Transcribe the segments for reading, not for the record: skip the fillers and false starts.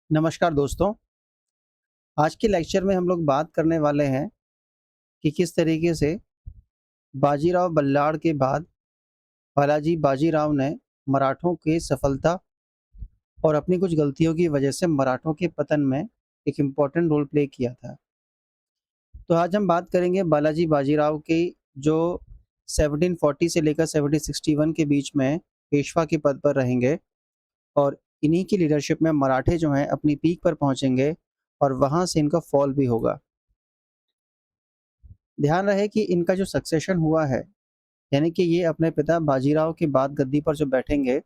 नमस्कार दोस्तों। आज के लेक्चर में हम लोग बात करने वाले हैं कि किस तरीके से बाजीराव बल्लाळ के बाद बालाजी बाजीराव ने मराठों की सफलता और अपनी कुछ गलतियों की वजह से मराठों के पतन में एक इम्पोर्टेंट रोल प्ले किया था। तो आज हम बात करेंगे बालाजी बाजीराव की, जो 1740 से लेकर 1761 के बीच में पेशवा के पद पर रहेंगे और इन्हीं की लीडरशिप में मराठे जो हैं अपनी पीक पर पहुंचेंगे और वहां से इनका फॉल भी होगा। ध्यान रहे कि इनका जो सक्सेशन हुआ है, यानी कि ये अपने पिता बाजीराव के बाद गद्दी पर जो बैठेंगे,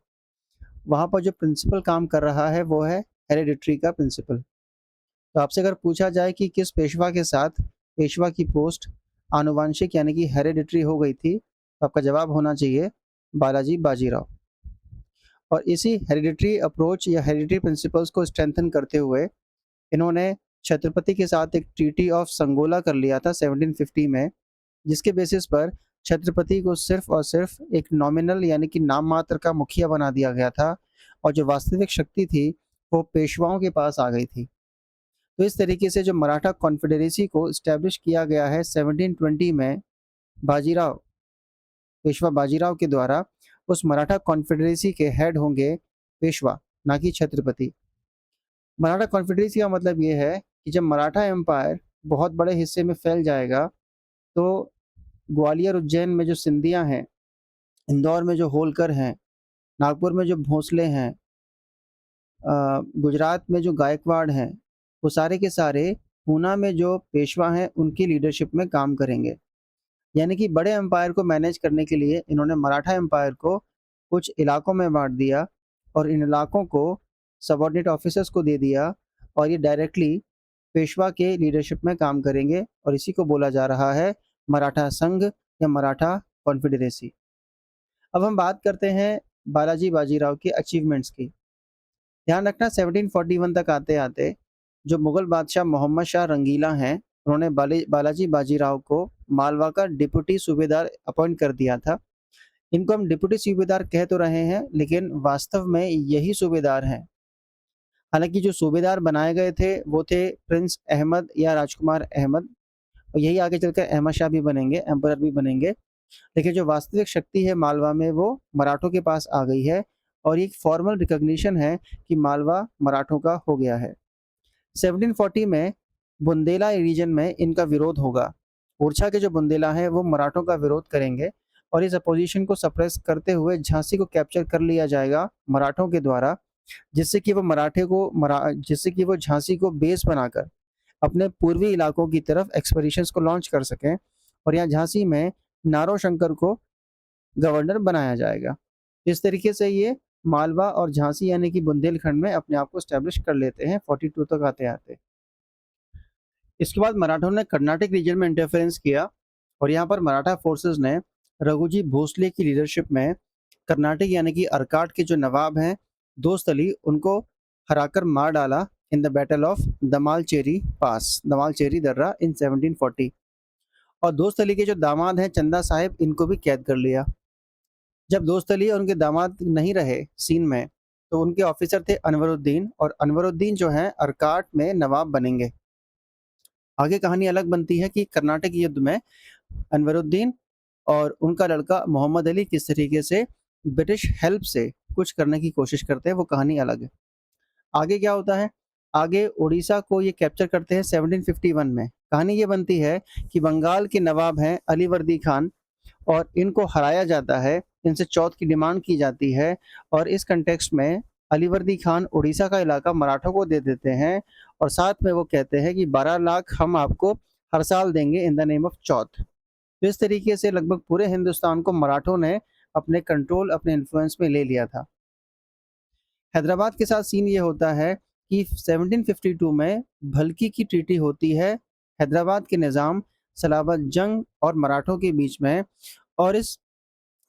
वहाँ पर जो प्रिंसिपल काम कर रहा है वो है हेरिडिटरी का प्रिंसिपल। तो आपसे अगर पूछा जाए कि किस पेशवा के साथ पेशवा की पोस्ट आनुवांशिक यानी कि हेरिडिटरी हो गई थी, तो आपका जवाब होना चाहिए बालाजी बाजीराव। और इसी हेरिडिटरी अप्रोच या हेरिडिटरी प्रिंसिपल्स को स्ट्रेंथन करते हुए इन्होंने छत्रपति के साथ एक ट्रीटी ऑफ संगोला कर लिया था 1750 में, जिसके बेसिस पर छत्रपति को सिर्फ और सिर्फ एक नॉमिनल यानी कि नाम मात्र का मुखिया बना दिया गया था और जो वास्तविक शक्ति थी वो पेशवाओं के पास आ गई थी। तो इस तरीके से जो मराठा कॉन्फेडरेसी को इस्टेब्लिश किया गया है 1720 में, बाजीराव पेशवा बाजीराव के द्वारा, उस मराठा कॉन्फेडरेसी के हेड होंगे पेशवा, ना कि छत्रपति। मराठा कॉन्फेडरेसी का मतलब ये है कि जब मराठा एम्पायर बहुत बड़े हिस्से में फैल जाएगा, तो ग्वालियर उज्जैन में जो सिंधिया हैं, इंदौर में जो होलकर हैं, नागपुर में जो भोंसले हैं, गुजरात में जो गायकवाड़ हैं, वो सारे के सारे पूना में जो पेशवा हैं उनकी लीडरशिप में काम करेंगे। यानी कि बड़े एम्पायर को मैनेज करने के लिए इन्होंने मराठा एम्पायर को कुछ इलाकों में बांट दिया और इन इलाकों को सबऑर्डिनेट ऑफिसर्स को दे दिया और ये डायरेक्टली पेशवा के लीडरशिप में काम करेंगे और इसी को बोला जा रहा है मराठा संघ या मराठा कॉन्फेडरेसी। अब हम बात करते हैं बालाजी बाजीराव की अचीवमेंट्स की। ध्यान रखना 1741 तक आते आते जो मुगल बादशाह मोहम्मद शाह रंगीला हैं, उन्होंने बालाजी बाजीराव को मालवा का डिप्टी सूबेदार अपॉइंट कर दिया था। इनको हम डिप्टी सूबेदार कह तो रहे हैं लेकिन वास्तव में यही सूबेदार हैं। हालांकि जो सूबेदार बनाए गए थे वो थे प्रिंस अहमद या राजकुमार अहमद, और यही आगे चलकर अहमद शाह भी बनेंगे, एम्परर भी बनेंगे। लेकिन जो वास्तविक शक्ति है मालवा में वो मराठों के पास आ गई है और एक फॉर्मल रिकॉग्निशन है कि मालवा मराठों का हो गया है। 1740 में बुंदेला रीजन में इनका विरोध होगा। ओरछा के जो बुंदेला हैं वो मराठों का विरोध करेंगे और इस अपोजिशन को सप्रेस करते हुए झांसी को कैप्चर कर लिया जाएगा मराठों के द्वारा, जिससे कि वो झांसी को बेस बनाकर अपने पूर्वी इलाकों की तरफ एक्सपेडिशंस को लॉन्च कर सकें और यहाँ झांसी में नारो शंकर को गवर्नर बनाया जाएगा। इस तरीके से ये मालवा और झांसी यानी कि बुंदेलखंड में अपने आप को स्टैब्लिश कर लेते हैं 42 तक आते आते। इसके बाद मराठों ने कर्नाटक रीजन में इंटरफेरेंस किया और यहाँ पर मराठा फोर्सेस ने रघुजी भोसले की लीडरशिप में कर्नाटक यानी कि अर्काट के जो नवाब हैं दोस्त अली, उनको हराकर मार डाला इन द बैटल ऑफ दमालचेरी दर्रा इन 1740। और दोस्त अली के जो दामाद हैं चंदा साहिब, इनको भी कैद कर लिया। जब दोस्त अली और उनके दामाद नहीं रहे सीन में, तो उनके ऑफिसर थे अनवरुद्दीन, और अनवरुद्दीन जो हैं अर्काट में नवाब बनेंगे। आगे कहानी अलग बनती है कि कर्नाटक युद्ध में अनवरुद्दीन और उनका लड़का मोहम्मद अली किस तरीके से ब्रिटिश हेल्प से कुछ करने की कोशिश करते हैं, वो कहानी अलग है। आगे क्या होता है, आगे उड़ीसा को ये कैप्चर करते हैं 1751 में। कहानी ये बनती है कि बंगाल के नवाब हैं अलीवर्दी खान और इनको हराया जाता है, इनसे चौथ की डिमांड की जाती है और इस कंटेक्स्ट में अलीवर्दी खान उड़ीसा का इलाका मराठों को दे देते हैं और साथ में वो कहते हैं कि 12 लाख हम आपको हर साल देंगे इन द नेम ऑफ चौथ। तो इस तरीके से लगभग पूरे हिंदुस्तान को मराठों ने अपने कंट्रोल, अपने इन्फ्लुएंस में ले लिया था। हैदराबाद के साथ सीन ये होता है कि 1752 में भल्की की ट्रीटी होती है हैदराबाद के निज़ाम सलाबत जंग और मराठों के बीच में, और इस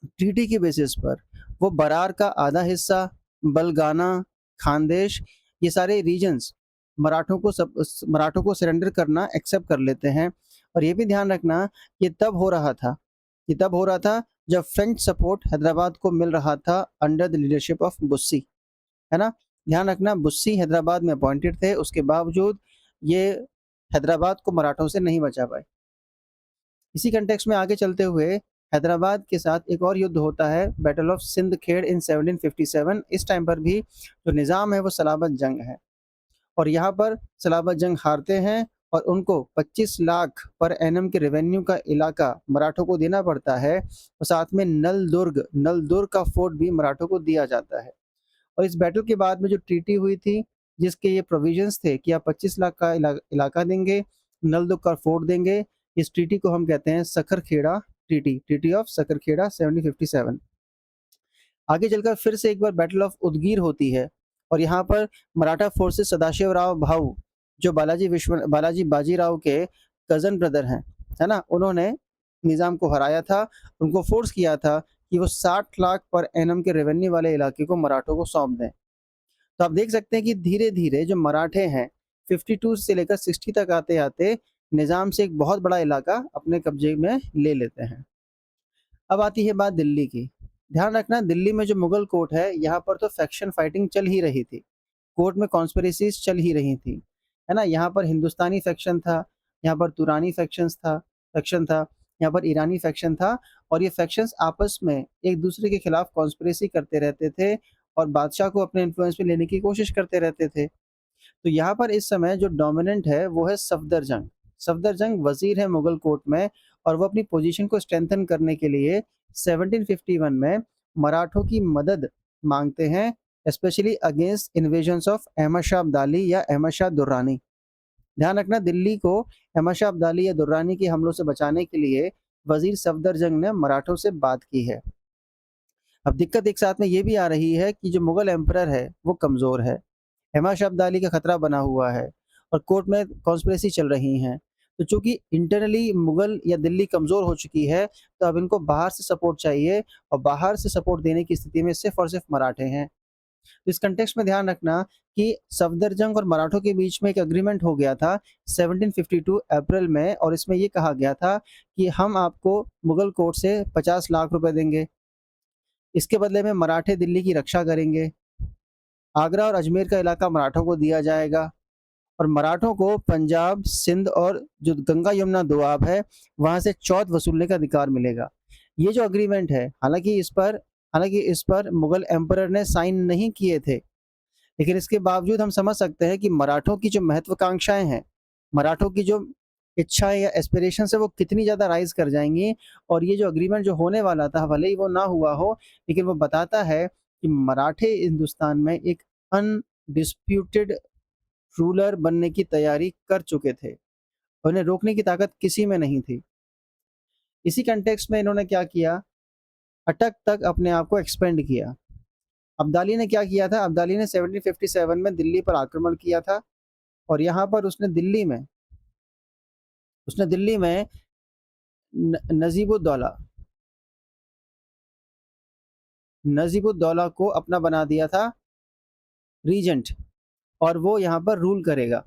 ट्रीटी के बेसिस पर वो बरार का आधा हिस्सा, बलगाना, खानदेश, ये सारे रीजन्स मराठों को सरेंडर करना एक्सेप्ट कर लेते हैं। और ये भी ध्यान रखना, ये तब हो रहा था ये तब हो रहा था जब फ्रेंच सपोर्ट हैदराबाद को मिल रहा था अंडर द लीडरशिप ऑफ बुस्सी, है ना। ध्यान रखना बुस्सी हैदराबाद में अपॉइंटेड थे, उसके बावजूद ये हैदराबाद को मराठों से नहीं बचा पाए। इसी कंटेक्स्ट में आगे चलते हुए हैदराबाद के साथ एक और युद्ध होता है, बैटल ऑफ सिंध खेड़ इन 1757। इस टाइम पर भी जो निज़ाम है वो सलाबत जंग है और यहाँ पर सलाबत जंग हारते हैं और उनको 25 लाख पर एनम के रेवेन्यू का इलाका मराठों को देना पड़ता है और साथ में नलदुर्ग का फोर्ट भी मराठों को दिया जाता है। और इस बैटल के बाद में जो ट्रीटी हुई थी, जिसके ये प्रोविजंस थे कि आप 25 लाख का इलाका देंगे, नलदुर्ग का फोर्ट देंगे, इस ट्रीटी को हम कहते हैं सकरखेड़ा ट्रीटी, ट्रीटी ऑफ सकरखेड़ा 1757। आगे चलकर फिर से एक बार बैटल ऑफ उदगीर होती है और यहाँ पर मराठा फोर्सेस सदाशिवराव भाऊ, जो बालाजी बाजीराव के कजन ब्रदर हैं, है ना, उन्होंने निज़ाम को हराया था, उनको फोर्स किया था कि वो 60 लाख पर एनम के रेवेन्यू वाले इलाके को मराठों को सौंप दें। तो आप देख सकते हैं कि धीरे धीरे जो मराठे हैं 52 से लेकर 60 तक आते आते निज़ाम से एक बहुत बड़ा इलाका अपने कब्जे में ले लेते हैं। अब आती है बात दिल्ली की। ध्यान रखना, दिल्ली में जो मुगल कोर्ट है यहाँ पर तो फैक्शन फाइटिंग चल ही रही थी, कोर्ट में कॉन्स्पिरेसीज चल ही रही थी, है ना। यहाँ पर हिंदुस्तानी फैक्शन था, यहाँ पर तुरानी फैक्शन था, यहाँ पर ईरानी फैक्शन था और ये फैक्शंस आपस में एक दूसरे के खिलाफ कॉन्स्पिरेसी करते रहते थे और बादशाह को अपने इन्फ्लुएंस में लेने की कोशिश करते रहते थे। तो यहाँ पर इस समय जो डोमिनेंट है वो है सफदरजंग। सफदरजंग वजीर है मुगल कोर्ट में और वो अपनी पोजीशन को स्ट्रेंथन करने के लिए 1751 में मराठों की मदद मांगते हैं, specially against invasions of Ahmad Shah Abdali या अहमद शाह दुर्रानी। ध्यान रखना, दिल्ली को अहमद शाह अब्दाली या दुर्रानी के हमलों से बचाने के लिए वजीर सफदरजंग ने मराठों से बात की है। अब दिक्कत एक साथ में ये भी आ रही है कि जो मुगल एम्परर है वो कमज़ोर है, अहमद शाह अब्दाली का खतरा बना हुआ है और कोर्ट में कॉन्स्पिरेसी चल रही हैं। तो चूंकि इंटरनली मुगल या दिल्ली कमज़ोर हो चुकी है, तो अब इनको बाहर से सपोर्ट चाहिए और बाहर से सपोर्ट देने की स्थिति में सिर्फ और सिर्फ मराठे हैं। तो इस कंटेक्स्ट में ध्यान रखना कि सफदरजंग और मराठों के बीच में एक एग्रीमेंट हो गया था 1752 अप्रैल में और इसमें ये कहा गया था कि हम आपको मुगल कोर्ट से 50 लाख रुपए देंगे, इसके बदले में मराठे दिल्ली की रक्षा करेंगे, आगरा और अजमेर का इलाका मराठों को दिया जाएगा और मराठों को पंजाब, सिंध और जो गंगा यमुना दोआब है वहाँ से चौथ वसूलने का अधिकार मिलेगा। ये जो एग्रीमेंट है, हालांकि इस पर मुगल एम्परर ने साइन नहीं किए थे, लेकिन इसके बावजूद हम समझ सकते हैं कि मराठों की जो महत्वाकांक्षाएं हैं, मराठों की जो इच्छाएं या एस्पिरेशन है वो कितनी ज़्यादा राइज कर जाएंगी। और ये जो एग्रीमेंट जो होने वाला था, भले ही वो ना हुआ हो, लेकिन वो बताता है कि मराठे हिंदुस्तान में एक अनडिस्प्यूटेड रूलर बनने की तैयारी कर चुके थे, उन्हें रोकने की ताकत किसी में नहीं थी। इसी कंटेक्स्ट में इन्होंने क्या किया, अटक तक अपने आप को एक्सपेंड किया। अब्दाली ने क्या किया था, अब्दाली ने 1757 में दिल्ली पर आक्रमण किया था और यहाँ पर उसने दिल्ली में नजीबुद्दौला नजीबुद्दौला को अपना बना दिया था रीजेंट और वो यहाँ पर रूल करेगा,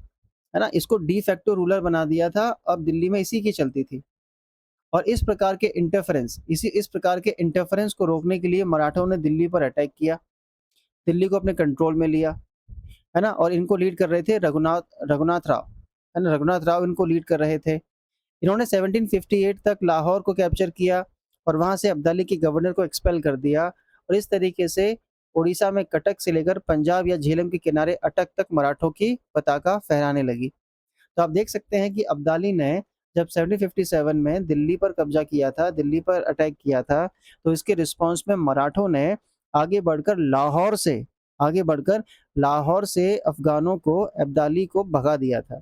है ना। इसको डी फैक्टो रूलर बना दिया था, अब दिल्ली में इसी की चलती थी। और इस प्रकार के इंटरफेरेंस को रोकने के लिए मराठों ने दिल्ली पर अटैक किया, दिल्ली को अपने कंट्रोल में लिया, है ना। और इनको लीड कर रहे थे रघुनाथ राव, है ना, रघुनाथ राव इनको लीड कर रहे थे। इन्होंने 1758 तक लाहौर को कैप्चर किया और वहां से अब्दाली के गवर्नर को एक्सपेल कर दिया और इस तरीके से उड़ीसा में कटक से लेकर पंजाब या झेलम के किनारे अटक तक मराठों की पताका फहराने लगी। तो आप देख सकते हैं कि अब्दाली ने जब 1757 में दिल्ली पर कब्जा किया था, दिल्ली पर अटैक किया था, तो इसके रिस्पॉन्स में मराठों ने आगे बढ़कर लाहौर से अफगानों को, अब्दाली को भगा दिया था।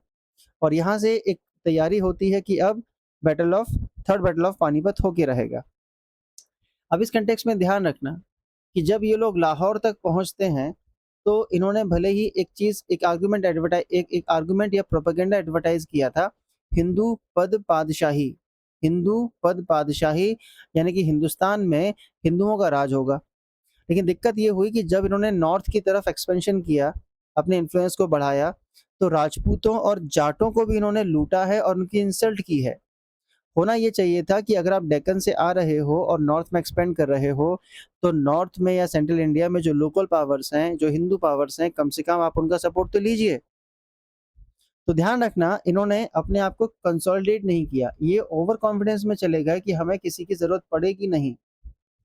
और यहाँ से एक तैयारी होती है कि अब थर्ड बैटल ऑफ पानीपत होके रहेगा। अब इस कंटेक्स्ट में ध्यान रखना कि जब ये लोग लाहौर तक पहुंचते हैं तो इन्होंने भले ही एक आर्गुमेंट या प्रोपेगेंडा एडवर्टाइज किया था, हिंदू पद पादशाही, यानी कि हिंदुस्तान में हिंदुओं का राज होगा। लेकिन दिक्कत ये हुई कि जब इन्होंने नॉर्थ की तरफ एक्सपेंशन किया, अपने इन्फ्लुएंस को बढ़ाया, तो राजपूतों और जाटों को भी इन्होंने लूटा है और उनकी इंसल्ट की है। होना ये चाहिए था कि अगर आप डेक्कन से आ रहे हो और नॉर्थ में एक्सपेंड कर रहे हो, तो नॉर्थ में या सेंट्रल इंडिया में जो लोकल पावर्स हैं, जो हिंदू पावर्स हैं, कम से कम आप उनका सपोर्ट तो लीजिए। तो ध्यान रखना, इन्होंने अपने आप को कंसोलिडेट नहीं किया। ये ओवर कॉन्फिडेंस में चले गए कि हमें किसी की ज़रूरत पड़ेगी नहीं,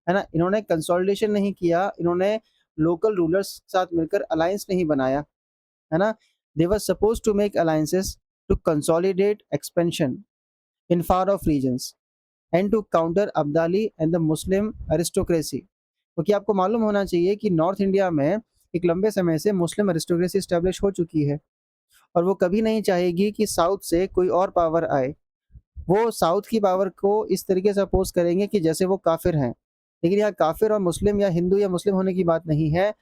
है ना? इन्होंने कंसोलिडेशन नहीं किया, इन्होंने लोकल रूलर्स के साथ मिलकर अलायंस नहीं बनाया, है ना? They were supposed to make alliances to consolidate expansion in far off regions and to counter Abdali and the Muslim aristocracy. क्योंकि आपको मालूम होना चाहिए कि नॉर्थ इंडिया में एक लंबे समय से मुस्लिम एरिस्टोक्रेसी स्टैब्लिश हो चुकी है और वो कभी नहीं चाहेगी कि साउथ से कोई और पावर आए। वो साउथ की पावर को इस तरीके से अपोज करेंगे कि जैसे वो काफिर हैं। लेकिन यहाँ काफिर और मुस्लिम या हिंदू या मुस्लिम होने की बात नहीं है।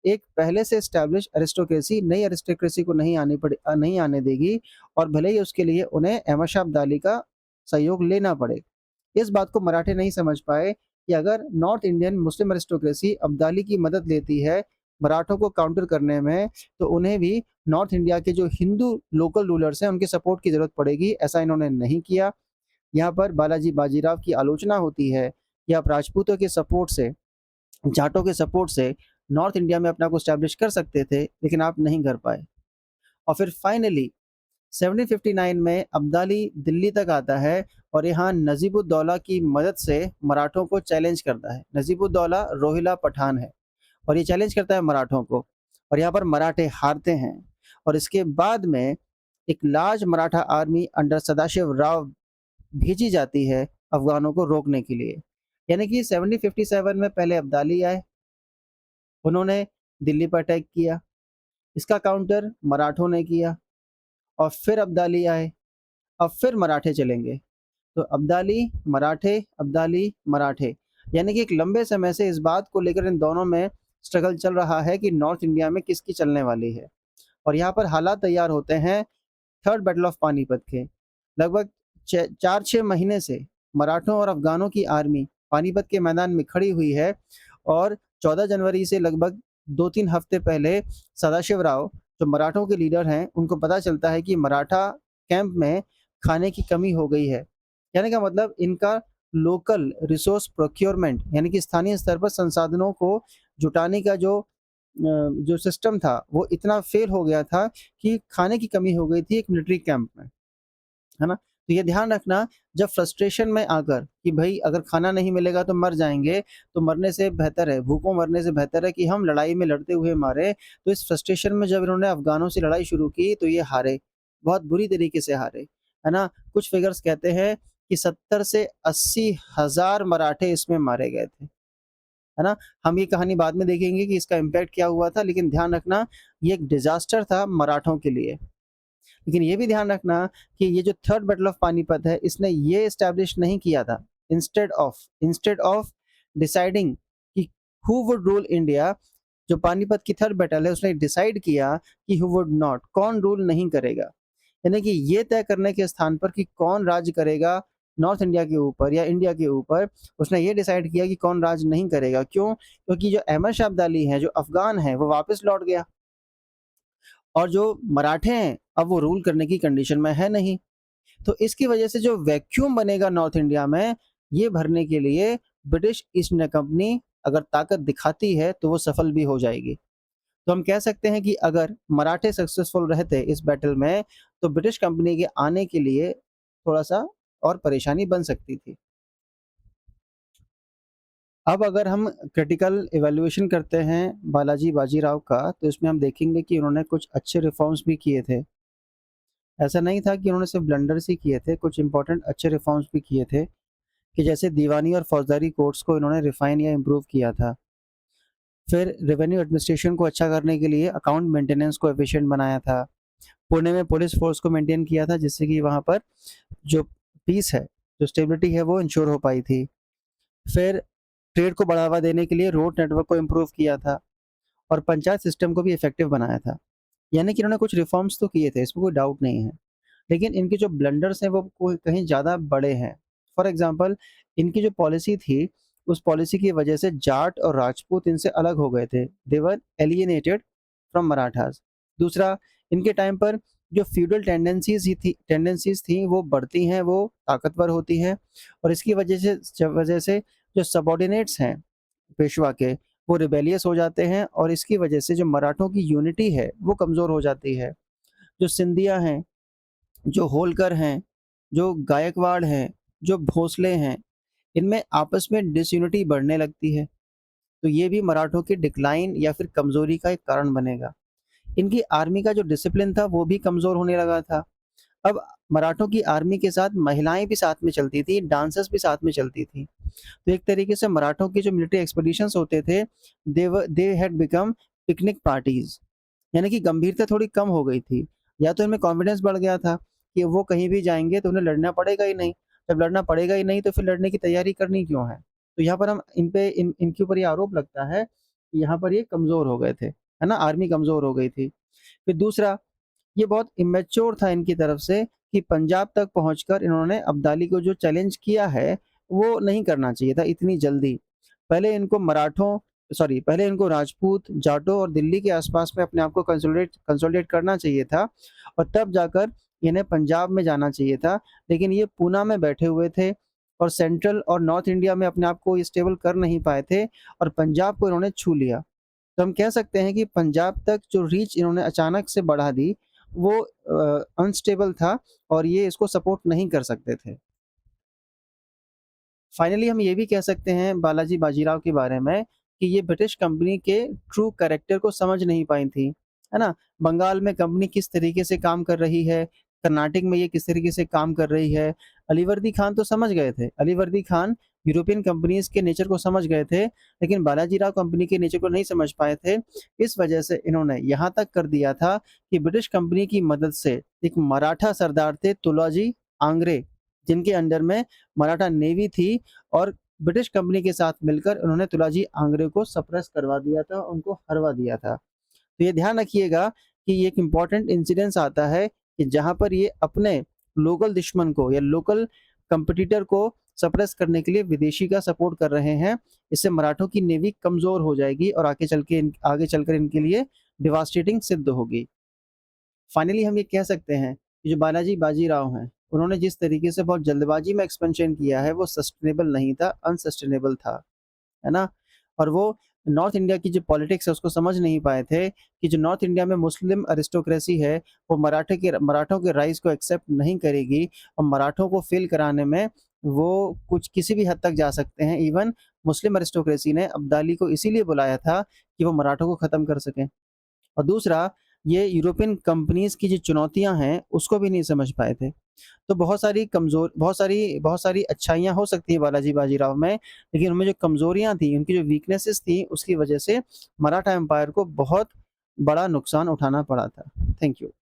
एक पहले से एस्टैब्लिश एरिस्टोक्रेसी नई एरिस्टोक्रेसी को नहीं आने देगी, और भले ही उसके लिए उन्हें अहमद शाह अब्दाली का सहयोग लेना पड़े। इस बात को मराठे नहीं समझ पाए कि अगर north Indian Muslim aristocracy Abdali की मदद लेती है मराठों को काउंटर करने में, तो उन्हें भी नॉर्थ इंडिया के जो हिंदू लोकल रूलर्स हैं उनके सपोर्ट की जरूरत पड़ेगी। ऐसा इन्होंने नहीं किया। यहाँ पर बालाजी बाजीराव की आलोचना होती है कि आप राजपूतों के सपोर्ट से, जाटों के सपोर्ट से नॉर्थ इंडिया में अपना को स्टैब्लिश कर सकते थे, लेकिन आप नहीं कर पाए। और फिर फाइनली 1759 में अब्दाली दिल्ली तक आता है और यहाँ नजीबुद्दौला की मदद से मराठों को चैलेंज करता है। नजीबुद्दौला रोहिला पठान है और ये चैलेंज करता है मराठों को, और यहाँ पर मराठे हारते हैं। और इसके बाद में एक large Maratha army under Sadashiv Rao भेजी जाती है अफगानों को रोकने के लिए। यानी कि 1757 में पहले अब्दाली आए, उन्होंने दिल्ली पर अटैक किया, इसका काउंटर मराठों ने किया, और फिर अब्दाली आए, अब फिर मराठे चलेंगे। तो अब्दाली मराठे, अब्दाली मराठे, यानी कि एक लंबे समय से इस बात को लेकर इन दोनों में स्ट्रगल चल रहा है कि नॉर्थ इंडिया में किसकी चलने वाली है। और यहाँ पर हालात तैयार होते हैं थर्ड बैटल ऑफ पानीपत के। लगभग 4-6 महीने से मराठों और अफगानों की आर्मी पानीपत के मैदान में खड़ी हुई है, और 14 जनवरी से लगभग 2-3 हफ्ते पहले सदाशिव राव जो मराठों के लीडर हैं उनको पता चलता है कि मराठा कैंप में खाने की कमी हो गई है। कहने का मतलब इनका लोकल रिसोर्स प्रोक्योरमेंट यानी कि स्थानीय स्तर पर संसाधनों को जुटाने का जो सिस्टम था वो इतना फेल हो गया था कि खाने की कमी हो गई थी एक मिलिट्री कैंप में, है ना? तो ये ध्यान रखना, जब फ्रस्ट्रेशन में आकर कि भाई अगर खाना नहीं मिलेगा तो मर जाएंगे, तो मरने से बेहतर है, भूखों मरने से बेहतर है कि हम लड़ाई में लड़ते हुए मारे। तो इस फ्रस्ट्रेशन में जब इन्होंने अफगानों से लड़ाई शुरू की तो ये हारे, बहुत बुरी तरीके से हारे, है ना? कुछ फिगर्स कहते हैं कि 70 से 80 हजार मराठे इसमें मारे गए थे, है ना? हम ये कहानी बाद में देखेंगे कि इसका इम्पैक्ट क्या हुआ था, लेकिन ध्यान रखना ये एक डिजास्टर था मराठों के लिए। लेकिन ये भी ध्यान रखना कि ये जो थर्ड बैटल ऑफ पानीपत है इसने ये एस्टैब्लिश नहीं किया था, इंस्टेड ऑफ डिसाइडिंग कि हु वुड रूल इंडिया, जो पानीपत की थर्ड बैटल है उसने डिसाइड किया कि हु वुड नॉट, कौन रूल नहीं करेगा। यानी कि ये तय करने के स्थान पर कि कौन राज करेगा नॉर्थ इंडिया के ऊपर या इंडिया के ऊपर, उसने ये डिसाइड किया कि कौन राज नहीं करेगा। क्यों? क्योंकि जो अहमद शाह अब्दाली है, जो अफगान है, वो वापस लौट गया, और जो मराठे हैं अब वो रूल करने की कंडीशन में है नहीं। तो इसकी वजह से जो वैक्यूम बनेगा नॉर्थ इंडिया में, ये भरने के लिए ब्रिटिश ईस्ट इंडिया कंपनी अगर ताकत दिखाती है तो वो सफल भी हो जाएगी। तो हम कह सकते हैं कि अगर मराठे सक्सेसफुल रहते इस बैटल में, तो ब्रिटिश कंपनी के आने के लिए थोड़ा सा और परेशानी बन सकती थी। अब अगर हम क्रिटिकल इवैल्यूएशन करते हैं बालाजी बाजीराव का, तो इसमें हम देखेंगे कि उन्होंने कुछ अच्छे रिफॉर्म्स भी किए थे। ऐसा नहीं था कि उन्होंने सिर्फ ब्लंडर्स ही किए थे, कुछ इंपॉर्टेंट अच्छे रिफॉर्म्स भी किए थे, कि जैसे दीवानी और फौजदारी कोर्ट्स को इन्होंने रिफाइन या इम्प्रूव किया था। फिर रेवेन्यू एडमिनिस्ट्रेशन को अच्छा करने के लिए अकाउंट मेंटेनेंस को एफिशिएंट बनाया था। पुणे में पुलिस फोर्स को मेंटेन किया था जिससे कि वहाँ पर जो पीस है, जो स्टेबिलिटी है वो इंश्योर हो पाई थी। फिर ट्रेड को बढ़ावा देने के लिए रोड नेटवर्क को इम्प्रूव किया था, और पंचायत सिस्टम को भी इफेक्टिव बनाया था। यानी कि इन्होंने कुछ रिफॉर्म्स तो किए थे, इसमें कोई डाउट नहीं है, लेकिन इनके जो ब्लंडर्स हैं वो कहीं ज़्यादा बड़े हैं। फॉर एग्जांपल, इनकी जो पॉलिसी थी, उस पॉलिसी की वजह से जाट और राजपूत इनसे अलग हो गए थे, दे वर एलियनेटेड फ्रॉम मराठास। दूसरा, इनके टाइम पर जो फ्यूडल टेंडेंसीज़ थी वो बढ़ती हैं, वो ताकतवर होती हैं और इसकी वजह से जो सबऑर्डिनेट्स हैं पेशवा के, वो रिबेलियस हो जाते हैं और इसकी वजह से जो मराठों की यूनिटी है, वो कमज़ोर हो जाती है। जो सिंधिया हैं, जो होलकर हैं, जो गायकवाड़ हैं, जो भोसले हैं, इनमें आपस में डिसयूनिटी बढ़ने लगती है। तो ये भी मराठों की डिक्लाइन या फिर कमज़ोरी का एक कारण बनेगा। इनकी आर्मी का जो डिसिप्लिन था वो भी कमज़ोर होने लगा था। अब मराठों की आर्मी के साथ महिलाएँ भी साथ में चलती थी, डांसर्स भी साथ में चलती थी। तो एक तरीके से मराठों के जो मिलिट्री एक्सपीडिशंस होते थे, they had become picnic parties, यानी कि गंभीरता थोड़ी कम हो गई थी। या तो इनमें कॉन्फिडेंस बढ़ गया था कि वो कहीं भी जाएँगे तो उन्हें लड़ना पड़ेगा ही नहीं। जब लड़ना पड़ेगा ही नहीं तो फिर लड़ने की तैयारी करनी क्यों है? तो यहाँ पर हम इनके ऊपर ये आरोप लगता है कि यहाँ पर ये कमज़ोर हो गए थे, है ना? आर्मी कमज़ोर हो गई थी। फिर दूसरा, ये बहुत इमैच्योर था इनकी तरफ से कि पंजाब तक पहुँचकर इन्होंने अब्दाली को जो चैलेंज किया है, वो नहीं करना चाहिए था इतनी जल्दी। पहले इनको राजपूत, जाटों और दिल्ली के आस-पास में अपने आप को कंसोलिडेट करना चाहिए था और तब जाकर इन्हें पंजाब में जाना चाहिए था। लेकिन ये पूना में बैठे हुए थे और सेंट्रल और नॉर्थ इंडिया में अपने आप को स्टेबल कर नहीं पाए थे और पंजाब को इन्होंने छू लिया। तो हम कह सकते हैं कि पंजाब तक जो रीच इन्होंने अचानक से बढ़ा दी, वो अनस्टेबल था और ये इसको सपोर्ट नहीं कर सकते थे। फाइनली हम ये भी कह सकते हैं बालाजी बाजीराव के बारे में कि ये ब्रिटिश कंपनी के ट्रू कैरेक्टर को समझ नहीं पाई थी, है ना? बंगाल में कंपनी किस तरीके से काम कर रही है, कर्नाटक में ये किस तरीके से काम कर रही है। अलीवर्दी खान तो समझ गए थे। अलीवर्दी खान यूरोपियन कंपनीज़ के नेचर को समझ गए थे, लेकिन बालाजी राव कंपनी के नेचर को नहीं समझ पाए थे। इस वजह से इन्होंने यहाँ तक कर दिया था कि ब्रिटिश कंपनी की मदद से एक मराठा सरदार थे तुलाजी आंग्रे, जिनके अंडर में मराठा नेवी थी और ब्रिटिश कंपनी के साथ मिलकर उन्होंने तुलाजी आंग्रे को सप्रेस करवा दिया था, उनको हरवा दिया था। तो ये ध्यान रखिएगा कि ये एक इम्पोर्टेंट इंसिडेंस आता है कि जहाँ पर ये अपने लोकल दुश्मन को या लोकल कॉम्पिटिटर को सप्रेस करने के लिए विदेशी का सपोर्ट कर रहे हैं। इससे मराठों की नेवी कमज़ोर हो जाएगी और आगे चलकर इनके लिए डिवास्टेटिंग सिद्ध होगी। फाइनली हम ये कह सकते हैं कि जो बालाजी बाजीराव हैं, उन्होंने जिस तरीके से बहुत जल्दबाजी में एक्सपेंशन किया है, वो सस्टेनेबल नहीं था, अनसस्टेनेबल था, है ना? और वो नॉर्थ इंडिया की जो पॉलिटिक्स है, उसको समझ नहीं पाए थे कि जो नॉर्थ इंडिया में मुस्लिम अरिस्टोक्रेसी है, वो मराठों के राइज़ को एक्सेप्ट नहीं करेगी और मराठों को फ़ेल कराने में वो कुछ किसी भी हद तक जा सकते हैं। इवन मुस्लिम अरिस्टोक्रेसी ने अब्दाली को इसीलिए बुलाया था कि वो मराठों को ख़त्म कर सकें। और दूसरा, ये यूरोपियन कंपनीज़ की जो चुनौतियाँ हैं, उसको भी नहीं समझ पाए थे। तो बहुत सारी अच्छाइयाँ हो सकती हैं बालाजी बाजीराव में, लेकिन उनमें जो कमज़ोरियाँ थी, उनकी जो वीकनेसेस थी, उसकी वजह से मराठा एम्पायर को बहुत बड़ा नुकसान उठाना पड़ा था। Thank you.